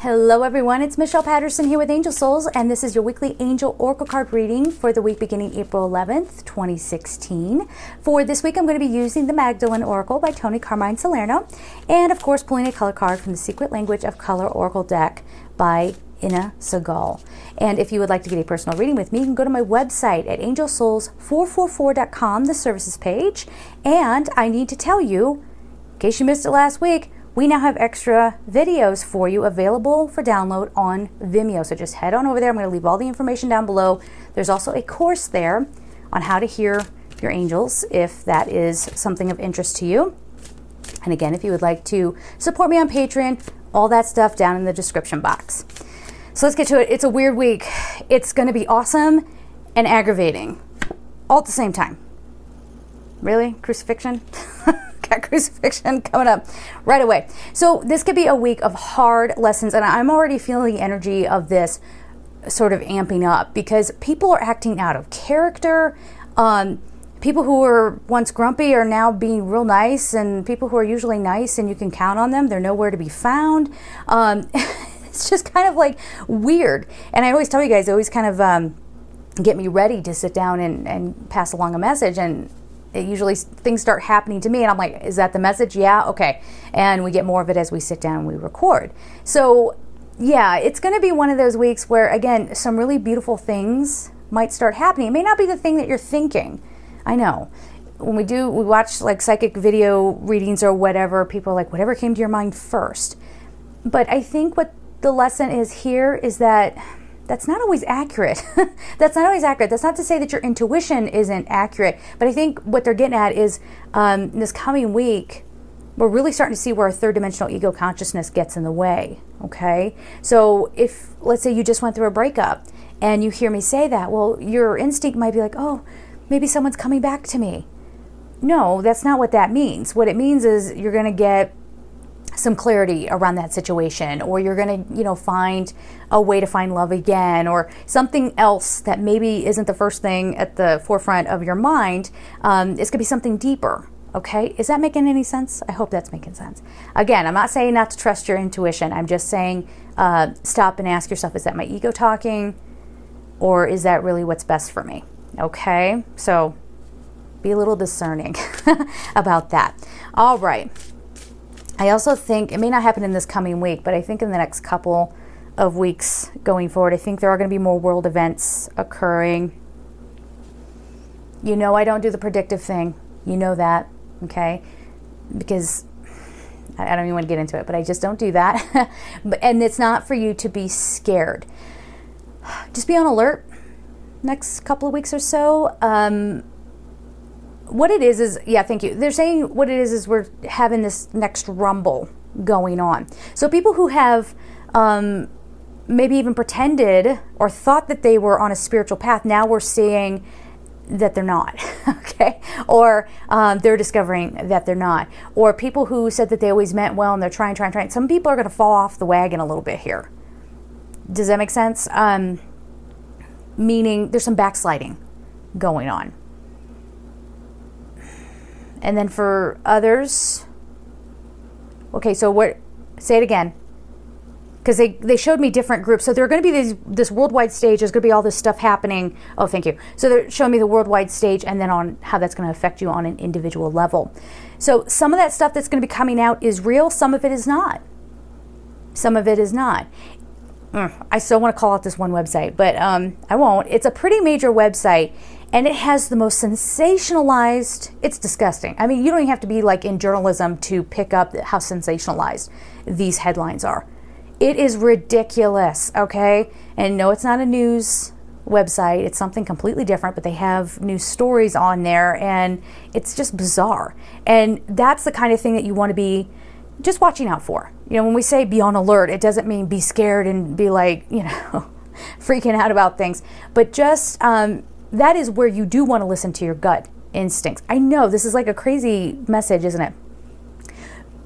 Hello everyone, it's Michelle Patterson here with Angel Souls, and this is your weekly Angel Oracle card reading for the week beginning April 11th, 2016. For this week, I'm going to be using the Magdalene Oracle by Tony Carmine Salerno, and of course pulling a color card from the Secret Language of Color Oracle deck by Inna Segal. And if you would like to get a personal reading with me, you can go to my website at angelsouls444.com, the services page. And I need to tell you, in case you missed it last week, we now have extra videos for you available for download on Vimeo. So just head on over there. I'm going to leave all the information down below. There's also a course there on how to hear your angels if that is something of interest to you. And again, if you would like to support me on Patreon, all that stuff down in the description box. So let's get to it. It's a weird week. It's going to be awesome and aggravating all at the same time. Really? Crucifixion? Got crucifixion coming up right away. So this could be a week of hard lessons, and I'm already feeling the energy of this sort of amping up because people are acting out of character. People who were once grumpy are now being real nice, and people who are usually nice and you can count on them, they're nowhere to be found. It's just kind of like weird. And I always tell you guys, always kind of get me ready to sit down and pass along a message, and usually things start happening to me and I'm like, is that the message? Yeah, okay. And we get more of it as we sit down and we record. So yeah, it's going to be one of those weeks where, again, some really beautiful things might start happening. It may not be the thing that you're thinking. I know. When we watch like psychic video readings or whatever, people are like, whatever came to your mind first. But I think what the lesson is here is that that's not always accurate. That's not always accurate. That's not to say that your intuition isn't accurate, but I think what they're getting at is this coming week, we're really starting to see where our third dimensional ego consciousness gets in the way, okay? So if, let's say you just went through a breakup and you hear me say that, well, your instinct might be like, oh, maybe someone's coming back to me. No, that's not what that means. What it means is you're going to get some clarity around that situation, or you're going to, find a way to find love again, or something else that maybe isn't the first thing at the forefront of your mind. It's going to be something deeper. Okay. Is that making any sense? I hope that's making sense. Again, I'm not saying not to trust your intuition. I'm just saying, stop and ask yourself, is that my ego talking, or is that really what's best for me? Okay. So be a little discerning about that. All right. I also think, it may not happen in this coming week, but I think in the next couple of weeks going forward, I think there are going to be more world events occurring. You know I don't do the predictive thing. You know that, okay? Because I don't even want to get into it, but I just don't do that. And it's not for you to be scared. Just be on alert next couple of weeks or so. What it is, yeah, thank you. They're saying what it is we're having this next rumble going on. So people who have maybe even pretended or thought that they were on a spiritual path, now we're seeing that they're not, okay? Or they're discovering that they're not. Or people who said that they always meant well and they're trying. Some people are going to fall off the wagon a little bit here. Does that make sense? Meaning there's some backsliding going on. And then for others, okay, so what, say it again, because they showed me different groups. So there are going to be this worldwide stage. There's going to be all this stuff happening. Oh, thank you. So they're showing me the worldwide stage and then on how that's going to affect you on an individual level. So some of that stuff that's going to be coming out is real. Some of it is not. Some of it is not. I still want to call out this one website, but I won't. It's a pretty major website. And it has the most sensationalized, it's disgusting. I mean, you don't even have to be like in journalism to pick up how sensationalized these headlines are. It is ridiculous, okay? And no, it's not a news website. It's something completely different, but they have news stories on there and it's just bizarre. And that's the kind of thing that you want to be just watching out for. You know, when we say be on alert, it doesn't mean be scared and be like, freaking out about things, but just, that is where you do want to listen to your gut instincts. I know this is like a crazy message, isn't it?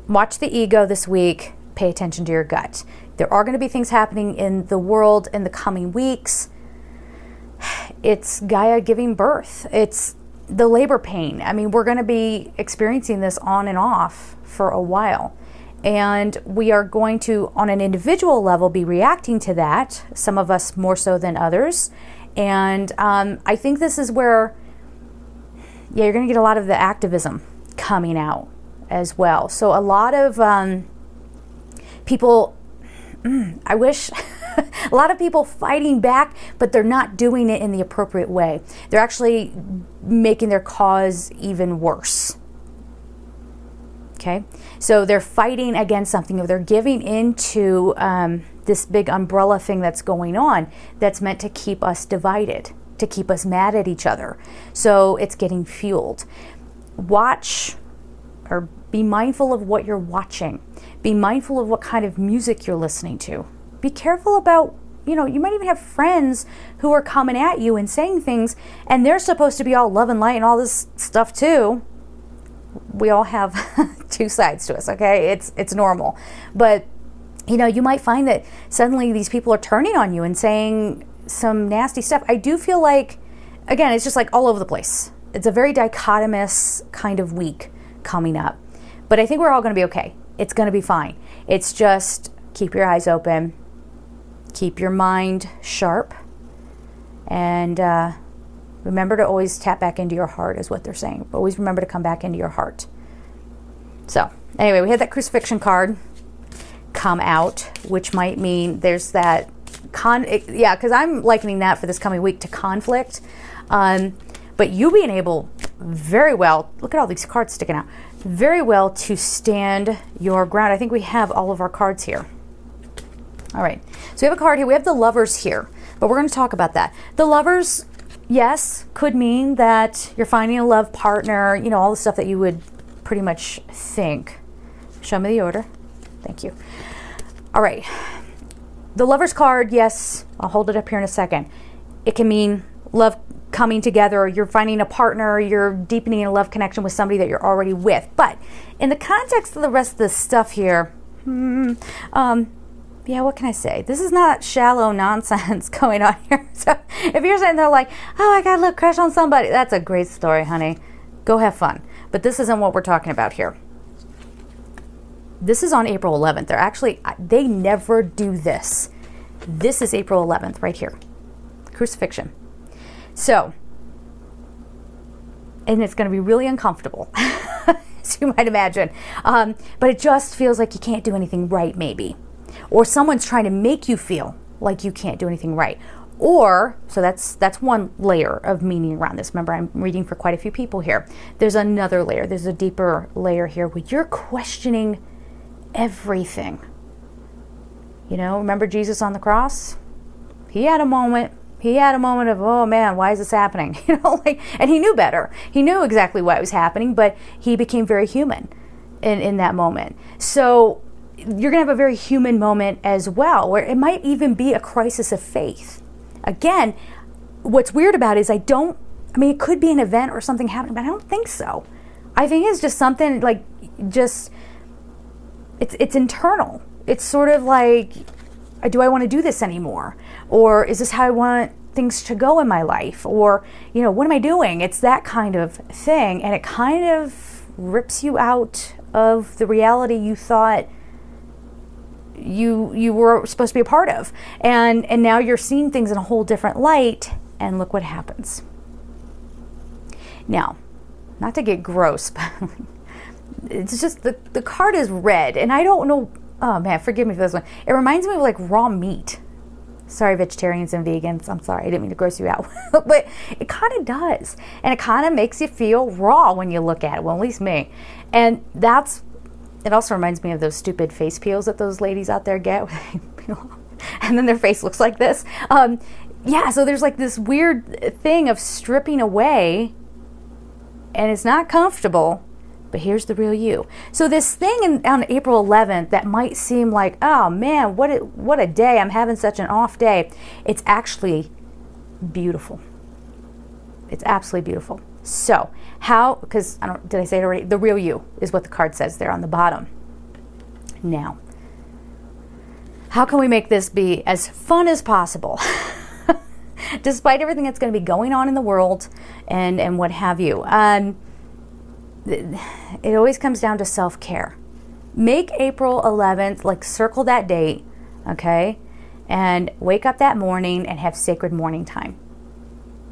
Watch the ego this week. Pay attention to your gut. There are going to be things happening in the world in the coming weeks. It's Gaia giving birth. It's the labor pain. I mean, we're going to be experiencing this on and off for a while. And we are going to, on an individual level, be reacting to that, some of us more so than others. And I think this is where, yeah, you're going to get a lot of the activism coming out as well. So a lot of people, I wish, a lot of people fighting back, but they're not doing it in the appropriate way. They're actually making their cause even worse. Okay, so they're fighting against something, or they're giving into this big umbrella thing that's going on that's meant to keep us divided, to keep us mad at each other. So it's getting fueled. Watch, or be mindful of what you're watching. Be mindful of what kind of music you're listening to. Be careful about, you might even have friends who are coming at you and saying things, and they're supposed to be all love and light and all this stuff too. We all have two sides to us, okay? It's normal. But, you might find that suddenly these people are turning on you and saying some nasty stuff. I do feel like, again, it's just like all over the place. It's a very dichotomous kind of week coming up. But I think we're all going to be okay. It's going to be fine. It's just keep your eyes open, keep your mind sharp, and remember to always tap back into your heart is what they're saying. Always remember to come back into your heart. So anyway, we had that crucifixion card come out, which might mean there's that because I'm likening that for this coming week to conflict. But you being able very well, look at all these cards sticking out, very well to stand your ground. I think we have all of our cards here. All right, so we have a card here. We have the Lovers here, but we're going to talk about that. The Lovers, yes, could mean that you're finding a love partner, all the stuff that you would pretty much think. Show me the order. Thank you. All right. The Lovers card, yes, I'll hold it up here in a second. It can mean love coming together, you're finding a partner, you're deepening a love connection with somebody that you're already with. But in the context of the rest of this stuff here, yeah, what can I say? This is not shallow nonsense going on here. So if you're sitting there like, oh, I got a little crush on somebody, that's a great story, honey. Go have fun. But this isn't what we're talking about here. This is on April 11th. They never do this. This is April 11th right here. Crucifixion. So, and it's going to be really uncomfortable, as you might imagine. But it just feels like you can't do anything right, maybe. Or someone's trying to make you feel like you can't do anything right. Or, so that's one layer of meaning around this. Remember, I'm reading for quite a few people here. There's another layer. There's a deeper layer here where you're questioning everything. Remember Jesus on the cross? He had a moment of, oh man, why is this happening? And he knew better. He knew exactly why it was happening, but he became very human in that moment. So you're going to have a very human moment as well, where it might even be a crisis of faith. Again, what's weird about it is it could be an event or something happening, but I don't think so. I think it's just something it's internal. It's sort of like, do I want to do this anymore? Or is this how I want things to go in my life? Or, what am I doing? It's that kind of thing. And it kind of rips you out of the reality you thought you were supposed to be a part of. And now you're seeing things in a whole different light, and look what happens. Now, not to get gross, but it's just the card is red, and I don't know, oh man, forgive me for this one. It reminds me of like raw meat. Sorry, vegetarians and vegans. I'm sorry, I didn't mean to gross you out. But it kind of does. And it kind of makes you feel raw when you look at it. Well, at least me. And it also reminds me of those stupid face peels that those ladies out there get. And then their face looks like this. Yeah, so there's like this weird thing of stripping away, and it's not comfortable. But here's the real you. So this thing on April 11th that might seem like, oh man, what a day. I'm having such an off day. It's actually beautiful. It's absolutely beautiful. So did I say it already? The real you is what the card says there on the bottom. Now, how can we make this be as fun as possible? Despite everything that's going to be going on in the world and what have you. It always comes down to self-care. Make April 11th, like circle that date, okay? And wake up that morning and have sacred morning time.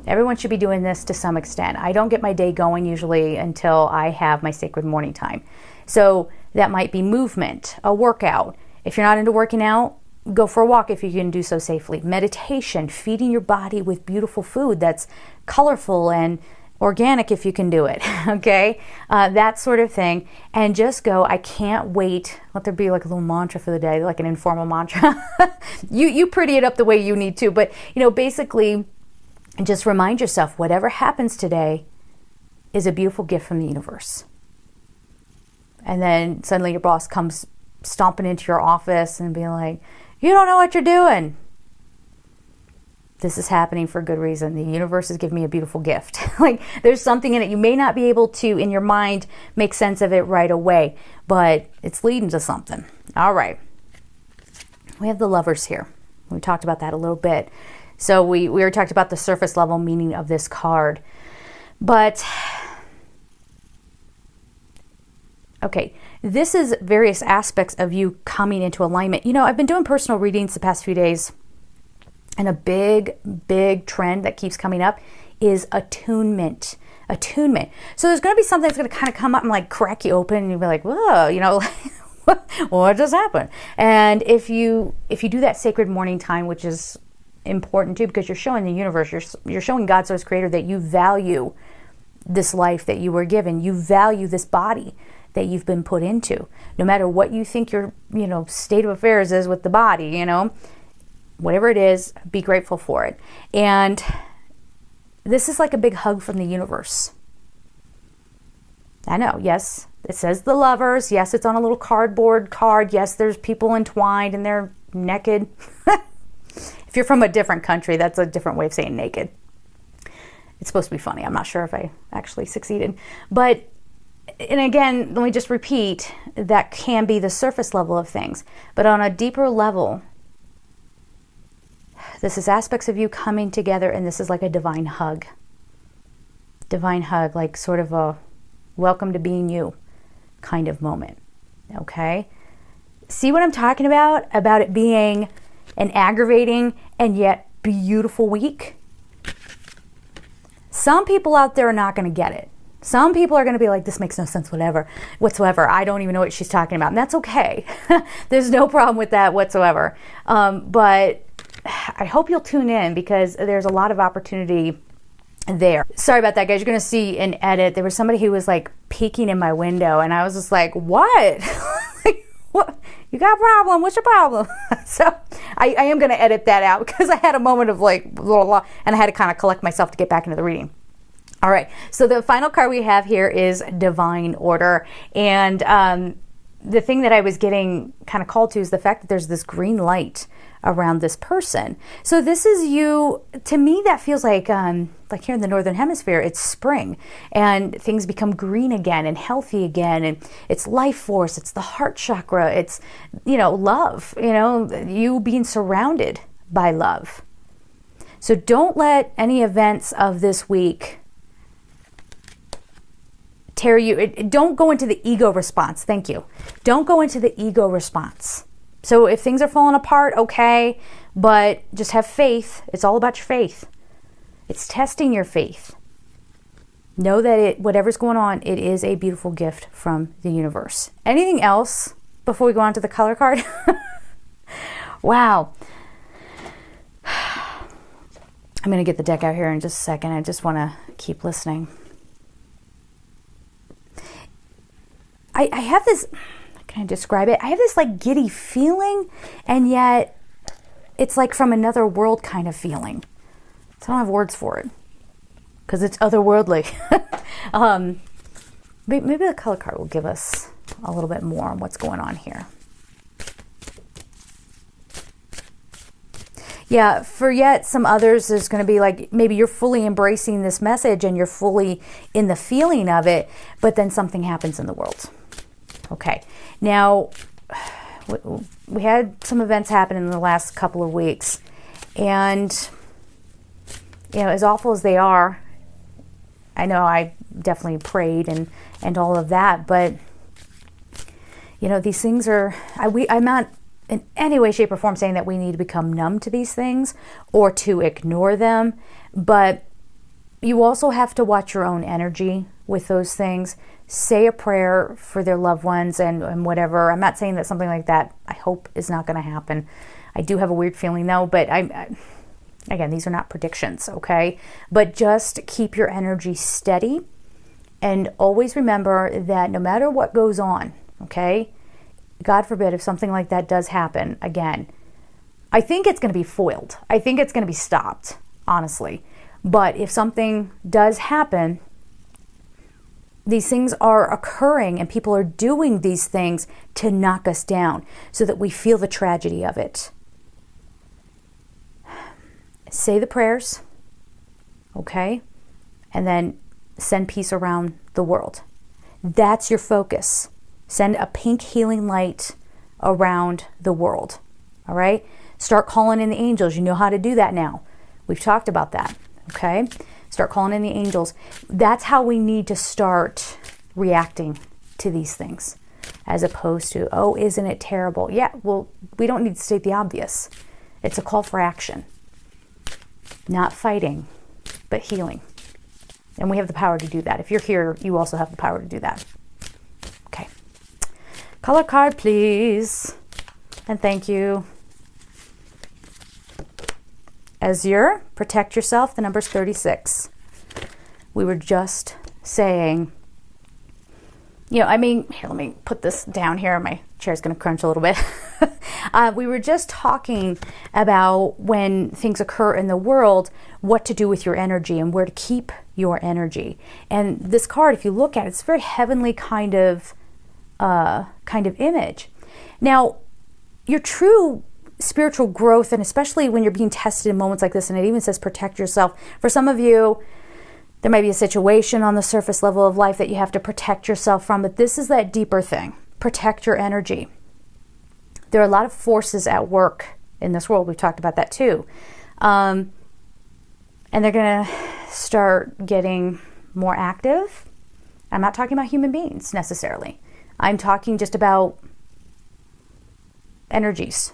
Everyone should be doing this to some extent. I don't get my day going usually until I have my sacred morning time. So that might be movement, a workout. If you're not into working out, go for a walk if you can do so safely. Meditation, feeding your body with beautiful food that's colorful and organic if you can do it, okay? That sort of thing. And just go, I can't wait. Let there be like a little mantra for the day, like an informal mantra. You pretty it up the way you need to, but basically just remind yourself whatever happens today is a beautiful gift from the universe. And then suddenly your boss comes stomping into your office and being like, you don't know what you're doing. This is happening for a good reason. The universe is giving me a beautiful gift. Like there's something in it. You may not be able to, in your mind, make sense of it right away, but it's leading to something. All right. We have the Lovers here. We talked about that a little bit. So we were talking about the surface level meaning of this card. But, okay, this is various aspects of you coming into alignment. I've been doing personal readings the past few days, and a big trend that keeps coming up is attunement. Attunement. So there's going to be something that's going to kind of come up and like crack you open, and you'll be like, whoa, what just happened? And if you do that sacred morning time, which is important too, because you're showing the universe, you're showing God, Source, Creator, that you value this life that you were given. You value this body that you've been put into. No matter what you think your state of affairs is with the body, whatever it is, be grateful for it. And this is like a big hug from the universe. I know, yes, it says the Lovers. Yes, it's on a little cardboard card. Yes, there's people entwined and they're naked. If you're from a different country, that's a different way of saying naked. It's supposed to be funny. I'm not sure if I actually succeeded. But, and again, let me just repeat, that can be the surface level of things. But on a deeper level, this is aspects of you coming together, and this is like a divine hug. Divine hug, like sort of a welcome to being you kind of moment. Okay? See what I'm talking about? About it being an aggravating and yet beautiful week? Some people out there are not going to get it. Some people are going to be like, this makes no sense whatsoever. I don't even know what she's talking about. And that's okay. There's no problem with that whatsoever. But I hope you'll tune in, because there's a lot of opportunity there. Sorry about that, guys. You're going to see an edit. There was somebody who was like peeking in my window, and I was just like, what? What? You got a problem? What's your problem? So I am going to edit that out, because I had a moment of like, blah, blah, and I had to kind of collect myself to get back into the reading. All right. So the final card we have here is Divine Order. And the thing that I was getting kind of called to is the fact that there's this green light around this person. So this is you. To me, that feels like here in the Northern Hemisphere, it's spring and things become green again and healthy again. And it's life force. It's the heart chakra. It's, love, you being surrounded by love. So don't let any events of this week tear you. Don't go into the ego response. Thank you. Don't go into the ego response. So if things are falling apart, okay, but just have faith. It's all about your faith. It's testing your faith. Know that whatever's going on, it is a beautiful gift from the universe. Anything else before we go on to the color card? Wow. I'm going to get the deck out here in just a second. I just want to keep listening. I have this, can I describe it? I have this like giddy feeling, and yet it's like from another world kind of feeling. So I don't have words for it because it's otherworldly. Maybe the color card will give us a little bit more on what's going on here. Yeah, for yet some others, there's going to be like, maybe you're fully embracing this message and you're fully in the feeling of it, but then something happens in the world. Okay, now we had some events happen in the last couple of weeks, and as awful as they are, I know I definitely prayed and all of that, but You know, these things are, I'm not in any way, shape, or form saying that we need to become numb to these things or to ignore them, but you also have to watch your own energy with those things. Say a prayer for their loved ones and whatever. I'm not saying that something like that, I hope, is not going to happen. I do have a weird feeling though, but again, these are not predictions, okay? But just keep your energy steady and always remember that no matter what goes on, okay? God forbid if something like that does happen again, I think it's going to be foiled. I think it's going to be stopped, honestly. But if something does happen, these things are occurring and people are doing these things to knock us down so that we feel the tragedy of it. Say the prayers, okay? And then send peace around the world. That's your focus. Send a pink healing light around the world, all right? Start calling in the angels. You know how to do that now. We've talked about that, okay? Start calling in the angels. That's how we need to start reacting to these things, as opposed to, oh, isn't it terrible? Yeah, well, we don't need to state the obvious. It's a call for action. Not fighting, but healing. And we have the power to do that. If you're here, you also have the power to do that. Okay. Color card, please. And thank you. Azure, protect yourself. The number's 36. We were just saying, you know, I mean, here, let me put this down here. My chair's going to crunch a little bit. We were just talking about when things occur in the world, what to do with your energy and where to keep your energy. And this card, if you look at it, it's a very heavenly kind of image. Now, your true spiritual growth, and especially when you're being tested in moments like this, and it even says protect yourself. For some of you, there might be a situation on the surface level of life that you have to protect yourself from, but this is that deeper thing. Protect your energy. There are a lot of forces at work in this world. We've talked about that too. And they're going to start getting more active. I'm not talking about human beings necessarily. I'm talking just about energies.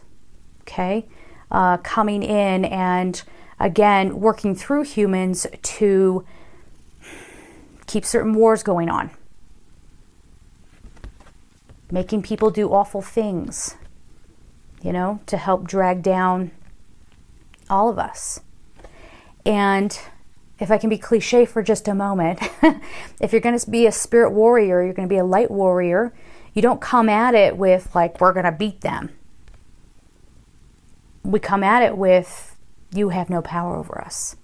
Okay, coming in and again working through humans to keep certain wars going on, making people do awful things, you know, to help drag down all of us. And if I can be cliche for just a moment, if you're going to be a spirit warrior, you're going to be a light warrior, you don't come at it with like, we're going to beat them. We come at it with, you have no power over us.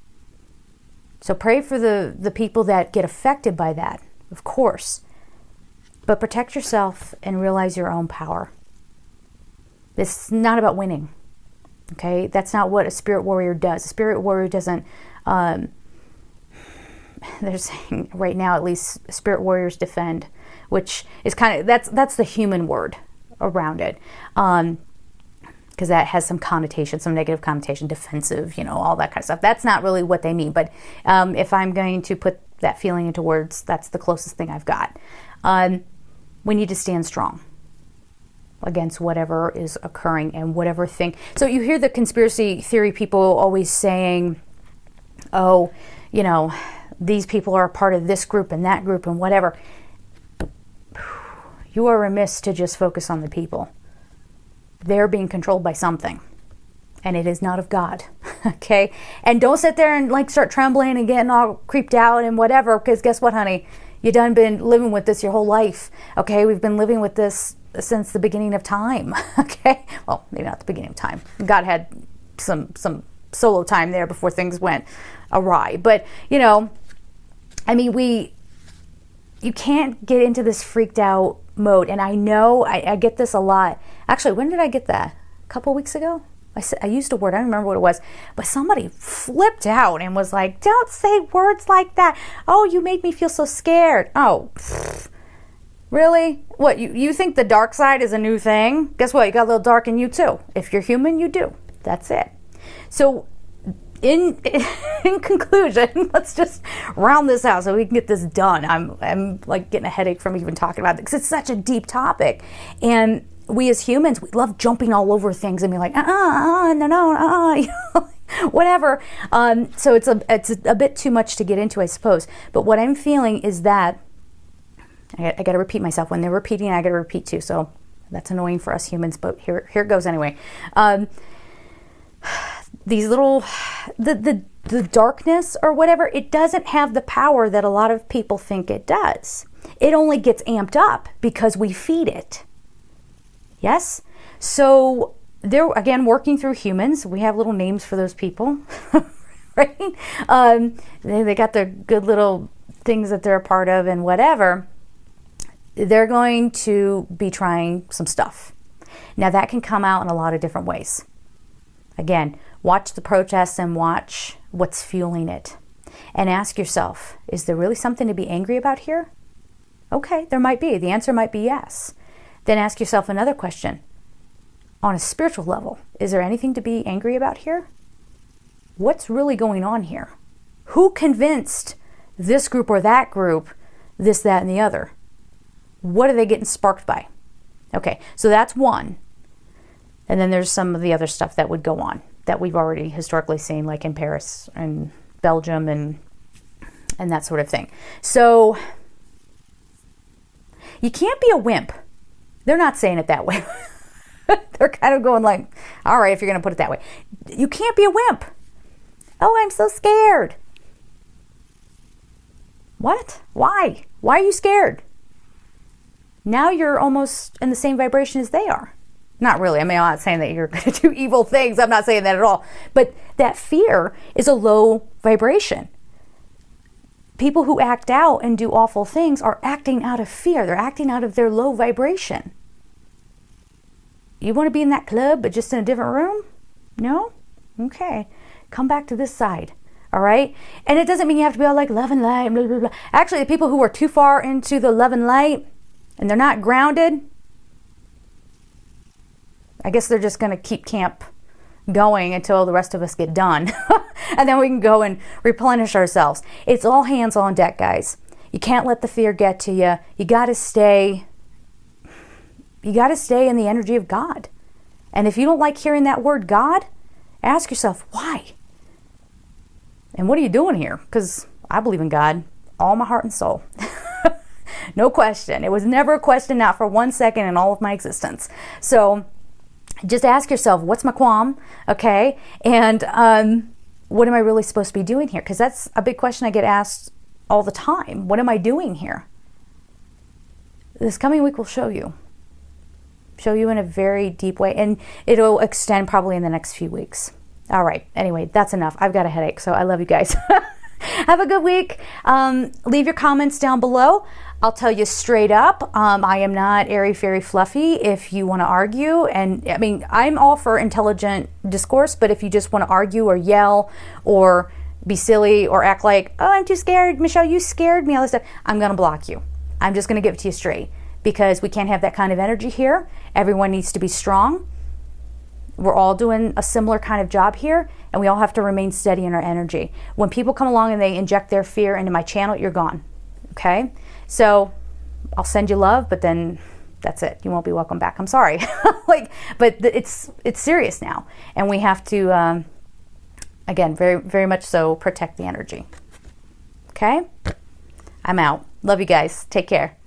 So pray for the people that get affected by that, of course. But protect yourself and realize your own power. This is not about winning. Okay? That's not what a spirit warrior does. A spirit warrior doesn't, they're saying right now at least spirit warriors defend, which is kind of, that's the human word around it. Because that has some connotation, some negative connotation, defensive, you know, all that kind of stuff. That's not really what they mean. But if I'm going to put that feeling into words, that's the closest thing I've got. We need to stand strong against whatever is occurring and whatever thing. So you hear the conspiracy theory people always saying, oh, you know, these people are a part of this group and that group and whatever. You are remiss to just focus on the people. They're being controlled by something, and it is not of God. Okay? And don't sit there and like start trembling and getting all creeped out and whatever, because guess what, honey? You done been living with this your whole life. Okay? We've been living with this since the beginning of time. Okay? Well, maybe not the beginning of time. God had some solo time there before things went awry. But, you know, I mean, you can't get into this freaked out mode. And I know I get this a lot. Actually, when did I get that? A couple weeks ago? I used a word, I don't remember what it was, but somebody flipped out and was like, don't say words like that. Oh, you made me feel so scared. Oh, really? What, you think the dark side is a new thing? Guess what? You got a little dark in you too. If you're human, you do. That's it. So in conclusion, let's just round this out so we can get this done. I'm like getting a headache from even talking about it because it's such a deep topic, and we as humans, we love jumping all over things and be like, no, you know, whatever. So it's a bit too much to get into, I suppose. But what I'm feeling is that I got to repeat myself. When they're repeating, I got to repeat too. So that's annoying for us humans, but here it goes anyway. These little, the darkness or whatever, it doesn't have the power that a lot of people think it does. It only gets amped up because we feed it. Yes? So they're, again, working through humans. We have little names for those people, right? They got their good little things that they're a part of and whatever. They're going to be trying some stuff. Now that can come out in a lot of different ways. Again, watch the protests and watch what's fueling it. And ask yourself, is there really something to be angry about here? Okay, there might be. The answer might be yes. Then ask yourself another question. On a spiritual level, is there anything to be angry about here? What's really going on here? Who convinced this group or that group this, that, and the other? What are they getting sparked by? Okay, so that's one. And then there's some of the other stuff that would go on that we've already historically seen, like in Paris and Belgium and that sort of thing. So you can't be a wimp. They're not saying it that way. They're kind of going like, all right, if you're going to put it that way. You can't be a wimp. Oh, I'm so scared. What? Why? Why are you scared? Now you're almost in the same vibration as they are. Not really. I mean, I'm not saying that you're going to do evil things. I'm not saying that at all. But that fear is a low vibration. People who act out and do awful things are acting out of fear. They're acting out of their low vibration. You want to be in that club, but just in a different room? No? Okay. Come back to this side. All right? And it doesn't mean you have to be all like love and light, blah, blah, blah. Actually, the people who are too far into the love and light and they're not grounded, I guess they're just going to keep camp going until the rest of us get done. And then we can go and replenish ourselves. It's all hands on deck, guys. You can't let the fear get to you. You got to stay in the energy of God. And if you don't like hearing that word God, ask yourself, why? And what are you doing here? Because I believe in God, all my heart and soul. No question. It was never a question, not for 1 second in all of my existence. So just ask yourself, what's my qualm? Okay. And what am I really supposed to be doing here? Because that's a big question I get asked all the time. What am I doing here? This coming week will show you in a very deep way, and it'll extend probably in the next few weeks. All right. Anyway, that's enough. I've got a headache, so I love you guys. Have a good week. Leave your comments down below. I'll tell you straight up, I am not airy, fairy, fluffy if you want to argue. And I mean, I'm all for intelligent discourse, but if you just want to argue or yell or be silly or act like, oh, I'm too scared, Michelle, you scared me, all this stuff, I'm going to block you. I'm just going to give it to you straight because we can't have that kind of energy here. Everyone needs to be strong. We're all doing a similar kind of job here, and we all have to remain steady in our energy. When people come along and they inject their fear into my channel, you're gone. Okay? So I'll send you love, but then that's it. You won't be welcome back. I'm sorry. But it's serious now, and we have to, again, very, very much so protect the energy. Okay? I'm out. Love you guys. Take care.